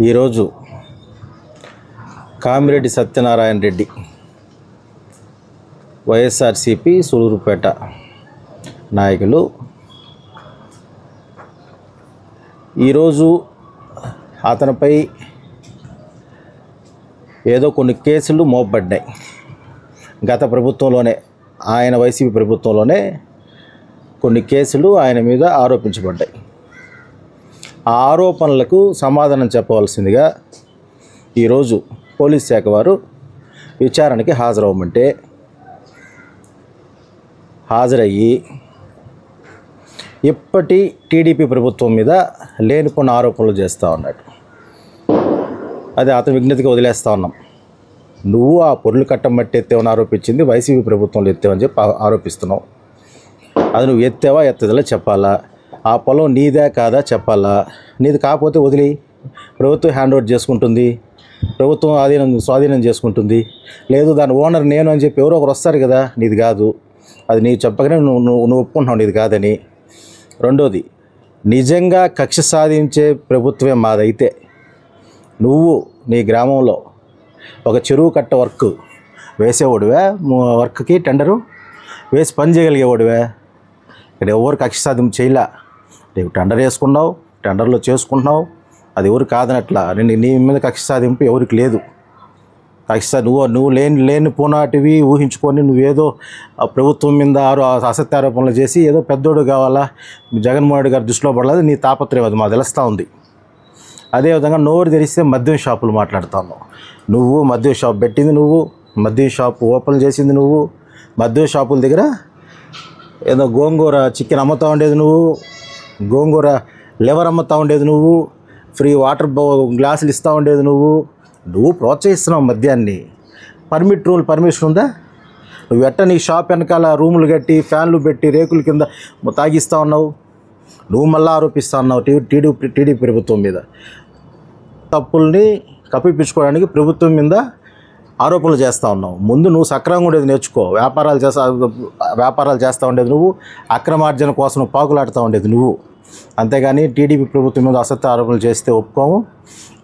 ఈరోజు కామిరెడ్డి సత్యనారాయణ రెడ్డి వైఎస్ఆర్సీపీ సూలూరుపేట నాయకులు ఈరోజు అతనిపై ఏదో కొన్ని కేసులు మోపబడ్డాయి. గత ప్రభుత్వంలోనే, ఆయన వైసీపీ ప్రభుత్వంలోనే కొన్ని కేసులు ఆయన మీద ఆరోపించబడ్డాయి. ఆ ఆరోపణలకు సమాధానం చెప్పవలసిందిగా ఈరోజు పోలీస్ శాఖ వారు విచారణకి హాజరవ్వమంటే హాజరయ్యి ఇప్పటి టీడీపీ ప్రభుత్వం మీద లేనిపోయిన ఆరోపణలు చేస్తూ ఉన్నాడు. అది అతని విజ్ఞతగా వదిలేస్తూ ఉన్నాం. నువ్వు ఆ పొరులు కట్టం బట్టి ఎత్తేవని ఆరోపించింది వైసీపీ ప్రభుత్వంలో ఎత్తేవని చెప్పి ఆరోపిస్తున్నావు. అది నువ్వు ఎత్తేవా ఎత్తదిలా చెప్పాలా? ఆ పొలం నీదే కాదా చెప్పాలా? నీది కాకపోతే వదిలి ప్రభుత్వం హ్యాండ్ ఓవర్ చేసుకుంటుంది, ప్రభుత్వం స్వాధీనం చేసుకుంటుంది. లేదు దాని ఓనర్ నేను అని చెప్పి ఎవరో ఒకరు వస్తారు కదా, నీది కాదు. అది నీకు చెప్పగానే నువ్వు ఒప్పుకుంటున్నావు నీది కాదని. రెండోది, నిజంగా కక్ష సాధించే ప్రభుత్వమే మాదైతే నువ్వు నీ గ్రామంలో ఒక చెరువు కట్ట వర్క్ వేసేవాడివే, వర్క్కి టెండరు వేసి పని చేయగలిగేవాడివే. ఇక్కడ ఎవరు కక్ష సాధింపు చేయలే. నీవు టెండర్ వేసుకున్నావు, టెండర్లో చేసుకుంటున్నావు, అది ఎవరు కాదనట్లా. నీ మీద కక్ష సాధింపు ఎవరికి లేదు. కక్ష నువ్వు లేని పోనాటివి ఊహించుకొని నువ్వేదో ప్రభుత్వం మీద అసత్య ఆరోపణలు చేసి ఏదో పెద్దోడు కావాలా, జగన్మోహన్ రెడ్డి గారి దృష్టిలో పడలేదు నీ తాపత్రయం. అది మాకు తెలుస్తూ ఉంది. అదేవిధంగా నోరు తెరిస్తే మద్యం షాపులు మాట్లాడుతున్నావు. నువ్వు మద్యం షాప్ పెట్టింది నువ్వు, మద్యం షాప్ ఓపెన్ చేసింది నువ్వు. మద్యం షాపుల దగ్గర ఏదో గోంగూర చికెన్ అమ్ముతూ ఉండేది నువ్వు, గోంగూర లివర్ అమ్ముతూ ఉండేది నువ్వు, ఫ్రీ వాటర్ గ్లాసులు ఇస్తూ ఉండేది నువ్వు ప్రోత్సహిస్తున్నావు మద్యాన్ని. పర్మిషన్ ఉందా? నువ్వు ఎట్ట నీ షాప్ వెనకాల రూములు కట్టి ఫ్యాన్లు పెట్టి రేకుల కింద తాగిస్తూ ఉన్నావు. నువ్వు మళ్ళీ ఆరోపిస్తూ ఉన్నావు టీడీపీ ప్రభుత్వం మీద. తప్పుల్ని కప్పిపించుకోవడానికి ప్రభుత్వం మీద ఆరోపణలు చేస్తూ ఉన్నావు. ముందు నువ్వు సక్రమంగా ఉండేది నేర్చుకో. వ్యాపారాలు చేస్తూ ఉండేది నువ్వు, అక్రమార్జన కోసం పాకులాడుతూ ఉండేది నువ్వు. అంతేగాని టీడీపీ ప్రభుత్వం మీద అసత్య ఆరోపణలు చేస్తే ఒప్పుకోము.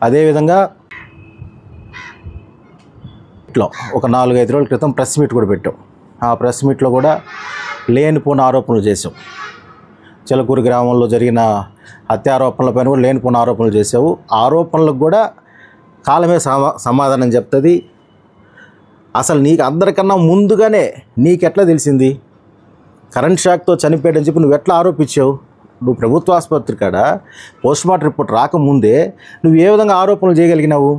అదేవిధంగా ఇట్లా ఒక 4-5 రోజుల క్రితం ప్రెస్ మీట్ కూడా పెట్టాం. ఆ ప్రెస్ మీట్లో కూడా లేనిపోయిన ఆరోపణలు చేసావు. చిలకూరు గ్రామంలో జరిగిన హత్యారోపణలపైన కూడా లేనిపోయిన ఆరోపణలు చేసావు. ఆరోపణలకు కూడా కాలమే సమాధానం చెప్తుంది. అసలు నీకు అందరికన్నా ముందుగానే నీకెట్లా తెలిసింది? కరెంట్ షాక్తో చనిపోయాడని చెప్పి నువ్వు ఎట్లా ఆరోపించావు? నువ్వు ప్రభుత్వ ఆసుపత్రి కాడ పోస్ట్మార్టం రిపోర్ట్ రాకముందే నువ్వు ఏ విధంగా ఆరోపణలు చేయగలిగినావు?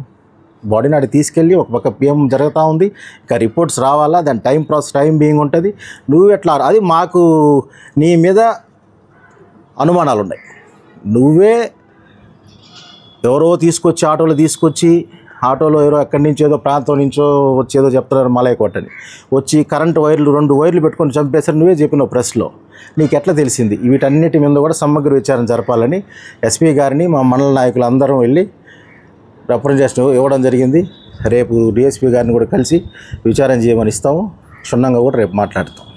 బాడీని అడిగి తీసుకెళ్ళి ఒక పక్క పిఎం జరుగుతూ ఉంది, ఇక రిపోర్ట్స్ రావాలా, దాని టైం బీయింగ్ ఉంటుంది. నువ్వు ఎట్లా? అది మాకు నీ మీద అనుమానాలు ఉన్నాయి. నువ్వే ఎవరో ఆటోలో ఎవరో ఎక్కడి నుంచో ఏదో ప్రాంతం నుంచో వచ్చేదో చెప్తున్నారు మలై కొట్టని వచ్చి కరెంటు వైర్లు 2 వైర్లు పెట్టుకొని చంపేశారు నువ్వే చెప్పినావు ప్రెస్లో. నీకు ఎట్లా తెలిసింది? వీటన్నిటి మీద కూడా సమగ్ర విచారణ జరపాలని ఎస్పీ గారిని మా మండల నాయకులు అందరం వెళ్ళి రిప్రజెంటేషన్ ఇవ్వడం జరిగింది. రేపు డిఎస్పీ గారిని కూడా కలిసి విచారణ చేయమని ఇస్తాము. క్షుణ్ణంగా కూడా రేపు మాట్లాడతాం.